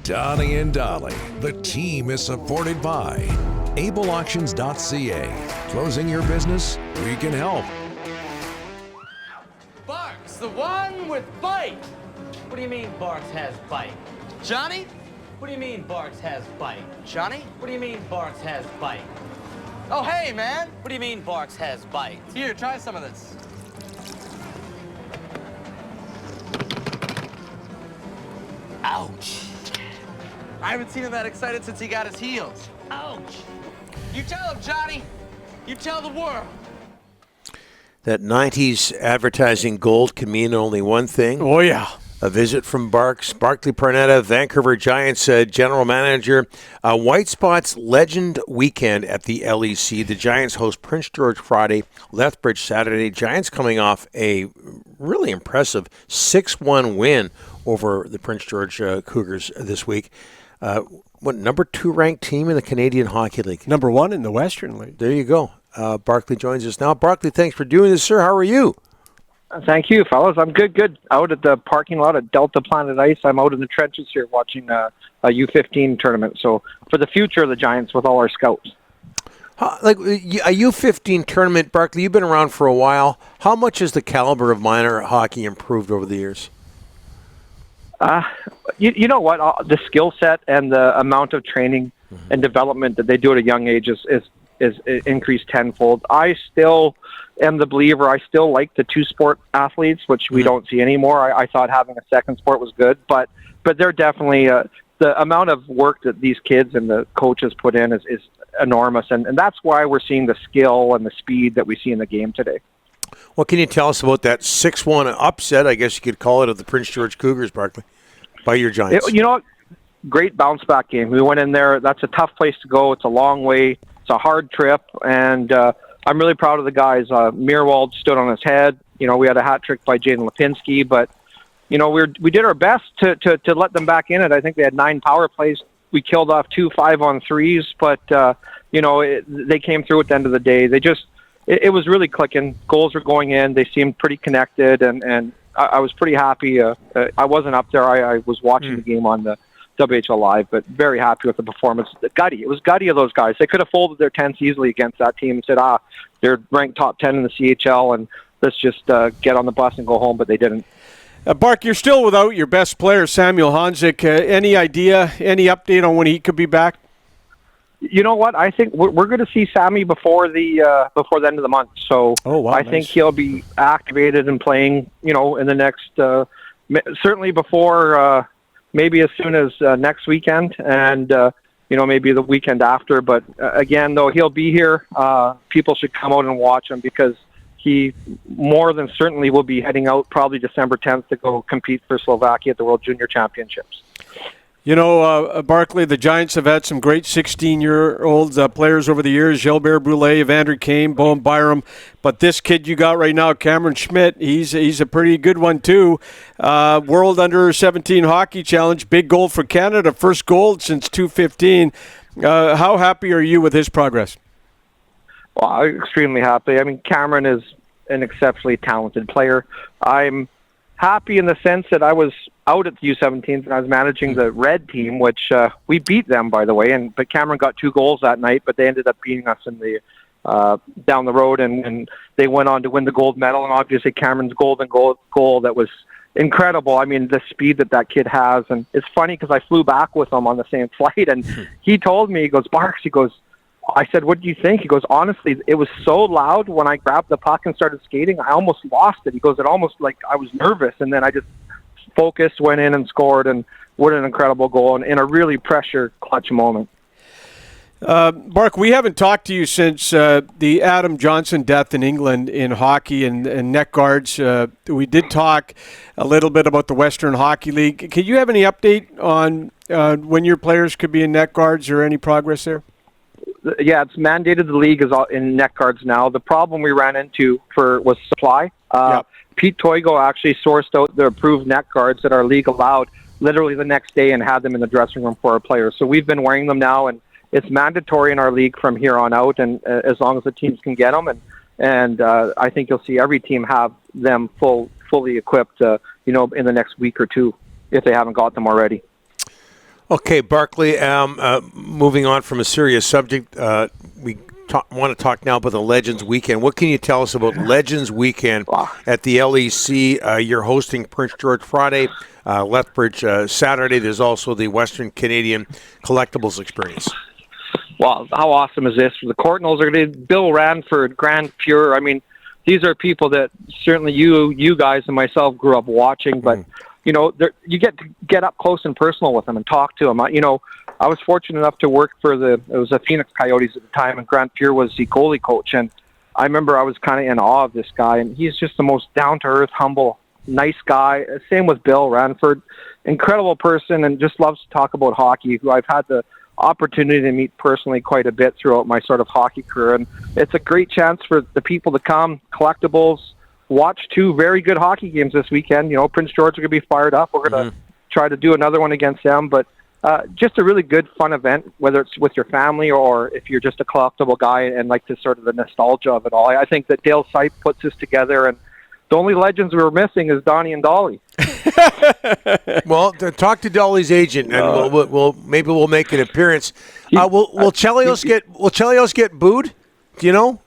Donnie and Dolly. The team is supported by ableauctions.ca. Closing your business? We can help. Barks, the one with bite. What do you mean Barks has bite? Johnny? What do you mean Barks has bite? Johnny? What do you mean Barks has bite? Oh, hey, man. What do you mean Barks has bite? Here, try some of this. Ouch. I haven't seen him that excited since he got his heels. Ouch. You tell him, Johnny. You tell the world. That 90s advertising gold can mean only one thing. Oh, yeah. A visit from Barclay Parneta, Vancouver Giants general manager. White Spots Legend Weekend at the LEC. The Giants host Prince George Friday, Lethbridge Saturday. Giants coming off a really impressive 6-1 win over the Prince George Cougars this week. Number 2 ranked team in the Canadian Hockey League? Number 1 in the Western League. There you go. Barclay joins us now. Barclay, thanks for doing this, sir. How are you? Thank you, fellas. I'm good. Out at the parking lot at Delta Planet Ice. I'm out in the trenches here watching a U15 tournament. So for the future of the Giants with all our scouts. Like a U15 tournament, Barclay, you've been around for a while. How much has the caliber of minor hockey improved over the years? You know what? The skill set and the amount of training and development that they do at a young age is increased tenfold. I still am the believer. I still like the two-sport athletes, which we don't see anymore. I thought having a second sport was good, but they're definitely the amount of work that these kids and the coaches put in is enormous, and that's why we're seeing the skill and the speed that we see in the game today. What can you tell us about that 6-1 upset, I guess you could call it, of the Prince George Cougars, Barclay, by your Giants? You know what? Great bounce-back game. We went in there. That's a tough place to go. It's a long way. It's a hard trip, and I'm really proud of the guys. Meerwald stood on his head. You know, we had a hat trick by Jaden Lipinski, but you know, we did our best to let them back in it. I think they had 9 power plays. We killed off 2 5-on-3s, but you know, they came through at the end of the day. They just it was really clicking. Goals were going in. They seemed pretty connected, and I was pretty happy. I wasn't up there. I was watching the game on the WHL Live, but very happy with the performance. It was gutty of those guys. They could have folded their tents easily against that team and said, they're ranked top 10 in the CHL, and let's just get on the bus and go home, but they didn't. Bark, you're still without your best player, Samuel Honzik. Any idea, any update on when he could be back? You know what? I think we're going to see Sammy before the end of the month. So I think he'll be activated and playing, you know, in the next, certainly before, maybe as soon as next weekend, and you know, maybe the weekend after. But again, though, he'll be here. People should come out and watch him because he more than certainly will be heading out probably December 10th to go compete for Slovakia at the World Junior Championships. You know, Barclay, the Giants have had some great 16-year-old players over the years, Gilbert Brulé, Evander Kane, Bowen Byram, but this kid you got right now, Cameron Schmidt, he's a pretty good one too. World Under-17 Hockey Challenge, big goal for Canada, first goal since 2015. How happy are you with his progress? Well, I'm extremely happy. I mean, Cameron is an exceptionally talented player. I'm happy in the sense that I was out at the U17s and I was managing the red team, which we beat them, by the way. But Cameron got 2 goals that night, but they ended up beating us in the down the road, and they went on to win the gold medal. And obviously, Cameron's golden goal that was incredible. I mean, the speed that kid has, and it's funny because I flew back with him on the same flight, and he told me, he goes, Barks, he goes, I said, what do you think? He goes, honestly, it was so loud when I grabbed the puck and started skating, I almost lost it. He goes, it almost like I was nervous, and then I just focused, went in and scored, and what an incredible goal, and in a really pressure clutch moment. Mark, we haven't talked to you since the Adam Johnson death in England in hockey and neck guards. We did talk a little bit about the Western Hockey League. Can you have any update on when your players could be in neck guards or any progress there? Yeah, it's mandated. The league is in neck guards now. The problem we ran into was supply. Pete Toigo actually sourced out the approved neck guards that our league allowed literally the next day and had them in the dressing room for our players. So we've been wearing them now, and it's mandatory in our league from here on out, and as long as the teams can get them. And I think you'll see every team have them fully equipped, in the next week or two, if they haven't got them already. Okay, Barclay, moving on from a serious subject, we want to talk now about the Legends Weekend. What can you tell us about Legends Weekend at the LEC? You're hosting Prince George Friday, Lethbridge Saturday. There's also the Western Canadian Collectibles Experience. Wow, how awesome is this? The Cardinals are going to be Bill Ranford, Grand Pure. I mean, these are people that certainly you guys and myself grew up watching, but you know, you get up close and personal with them and talk to them. You know, I was fortunate enough to work for it was the Phoenix Coyotes at the time, and Grant Pure was the goalie coach. And I remember I was kind of in awe of this guy, and he's just the most down-to-earth, humble, nice guy. Same with Bill Ranford, incredible person, and just loves to talk about hockey, who I've had the opportunity to meet personally quite a bit throughout my sort of hockey career. And it's a great chance for the people to come, collectibles, watch two very good hockey games this weekend. You know, Prince George are going to be fired up. We're going to try to do another one against them, but just a really good, fun event, whether it's with your family or if you're just a collectible guy and like the sort of the nostalgia of it all. I think that Dale Sipe puts this together, and the only legends we were missing is Donnie and Dolly. Well, talk to Dolly's agent, and we'll make an appearance. Will Chelios get booed? Do you know?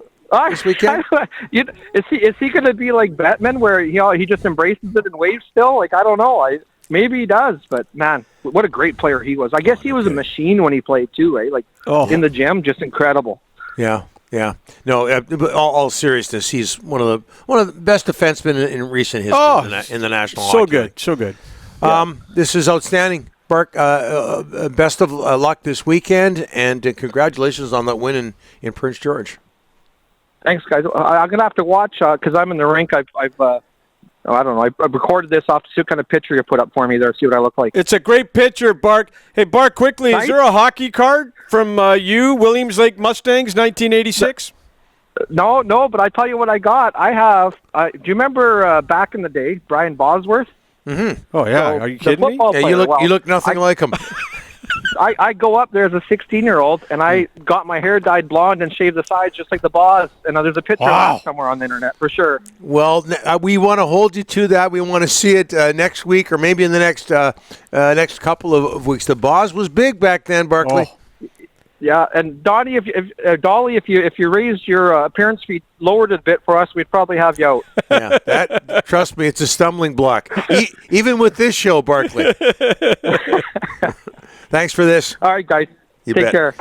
This weekend? Is he going to be like Batman, where he just embraces it and waves still? Like, I don't know. Maybe he does, but man, what a great player he was. I guess he was a machine when he played too, right? Like in the gym, just incredible. Yeah. No, all seriousness, he's one of the best defensemen in recent history in the National Hockey League. So good. This is outstanding, Bark. Best of luck this weekend, and congratulations on that win in Prince George. Thanks, guys. I'm gonna have to watch because I'm in the rink. I don't know. I recorded this off to see what kind of picture you put up for me there. See what I look like. It's a great picture, Bark. Hey, Bark, quickly, is there a hockey card from you, Williams Lake Mustangs, 1986? No, but I tell you what I got. I have. Do you remember back in the day, Brian Bosworth? Mm-hmm. Oh yeah. So are you kidding me? Yeah, you look nothing like him. I go up there as a 16-year-old, and I got my hair dyed blonde and shaved the sides just like the boss. And there's a picture of that somewhere on the internet for sure. Well, we want to hold you to that. We want to see it next week, or maybe in the next couple of weeks. The boss was big back then, Barclay. Yeah, and Donnie, Dolly, if you raised your appearance fee, lowered it a bit for us, we'd probably have you out. Yeah, trust me, it's a stumbling block. Even with this show, Barclay. Thanks for this. All right, guys. You Take bet. care.